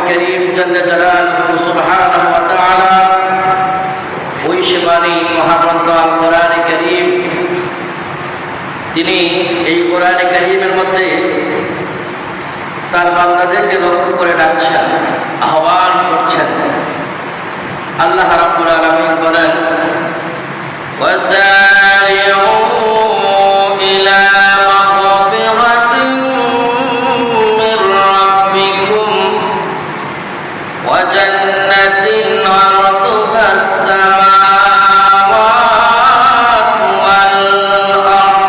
কারীম জাল্লা জালালুহু সুবহানাহু ওয়া তাআলা ওই সেবানী মহাগ্রন্থ আল কোরআনে কারীম, তিনি এই কোরআনে কারীমের মধ্যে তার বান্দাদেরকে লক্ষ্য করে ডাকছেন, আহ্বান করছেন। আল্লাহ রাব্বুল আলামিন বলেন, ওয়াসারিউ ইলা মাগফিরাতিন মির রাব্বিকুম ওয়া জান্নাতিন আরদুহাস সামাওয়াতু ওয়াল আরদ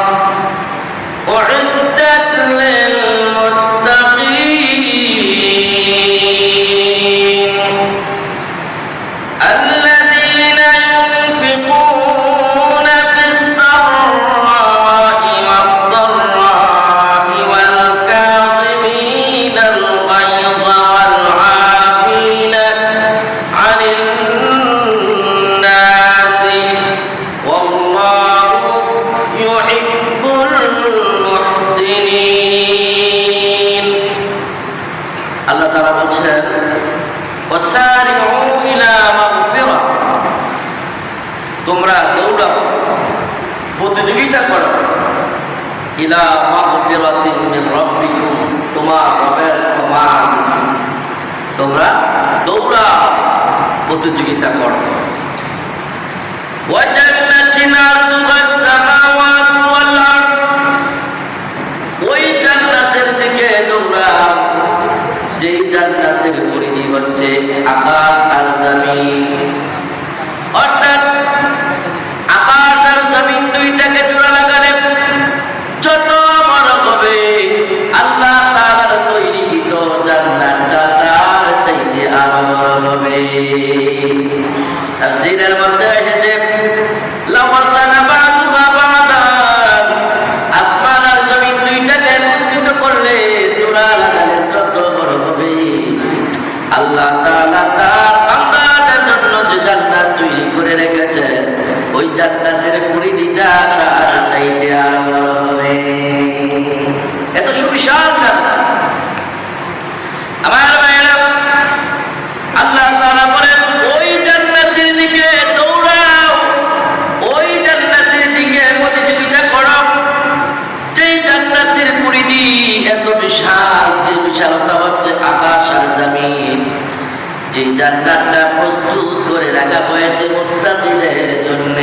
উ'iddat লিল মুত্তাকিন الذين ينفقون في السراء والضراء والكاظمين الغيظ والعافين عن الناس والله يحب المحسنين। আল্লাহ তাআলা বলছেন, ওয়াসারিউ ইলা মাগফিরা, তোমরা দৌড়াও, প্রতিযোগিতা করো, ইলা মাগফিরাতিন মিন রাব্বিকুম, তোমার রবের ক্ষমার দিকে তোমরা দৌড়াও, প্রতিযোগিতা করো। ওয়া জান্নাতিন আরদুহাস সামাওয়াতু ওয়াল আরদ, ওই জান্নাতের দিকে দৌড়াও যেই জান্নাতের পরিধি হচ্ছে আকাশ আর জমিন। অর্থাৎ আকাশ আর জমিন দুইটাকে জোড়া লাগালে যত বড় হবে আল্লাহ তাআলার তৈরিকৃত জান্নাতটা তার চাইতে আরো বড় হবে। তাফসীরের মধ্যে এসেছে, লাওয়াসানা বা'দুহা বা'দান, আসমান আর জমিন দুইটাকে একত্রিত করলে জোড়া লাগালে যত বড় হবে আল্লাহ তাআলা তার বান্দাদের জন্য যে জান্নাত তৈরি করে রেখেছেন ওই জান্নাতের পরিধিটা তার চাইতে আরো বড় হবে। এত সুবিশাল জান্নাত। আমার ভাইয়েরা, আল্লাহ তাআলা বলেন, ওই জান্নাতের দিকে দৌড়াও, ওই জান্নাতের দিকে প্রতিযোগিতা করো যেই জান্নাতের পরিধি এত বিশাল, যে বিশালতা হচ্ছে আকাশ আর জমিন। যে জান্নাতটা প্রস্তুত করে রাখা হয়েছে মুত্তাকিদের জন্য।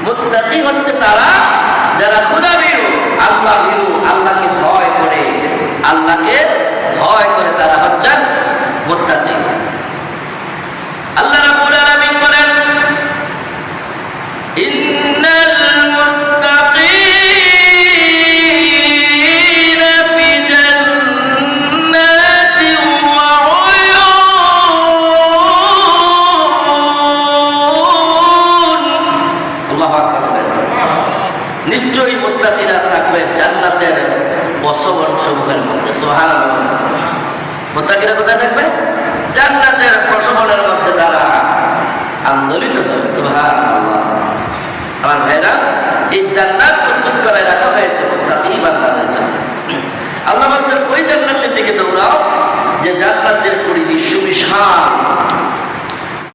মুত্তাকি হচ্ছে তারা যারা খোদা ভীরু, আল্লাহ ভীরু, আল্লাহকে ভয় করে, আল্লাহকে ভয় করে তারা হচ্ছেন মুত্তাকি। আল্লাহ রাব্বুল আলামিন বলেন, ইন্নাল মুত্তাকিনা ফি জান্নাতিন ওয়া উয়ুন। আল্লাহু আকবার। নিশ্চয়ই মুত্তাকিরা থাকবে জান্নাতের বসবন সমূহের মধ্যে। সুবহানাল্লাহ। মুত্তাকিরা কোথায় থাকবে? জান্নাতের বসবনের মধ্যে তারা আন্দোলিত হবে। সুবহানাল্লাহ। আমার ভাইরা, এই জান্নাত প্রস্তুত করে রাখা হয়েছে মুত্তাকি বান্দাদের জন্য। আল্লাহ বলছেন, ওই জান্নাতের দিকে দৌড়াও যে জান্নাতের পরিধি সুবিশাল,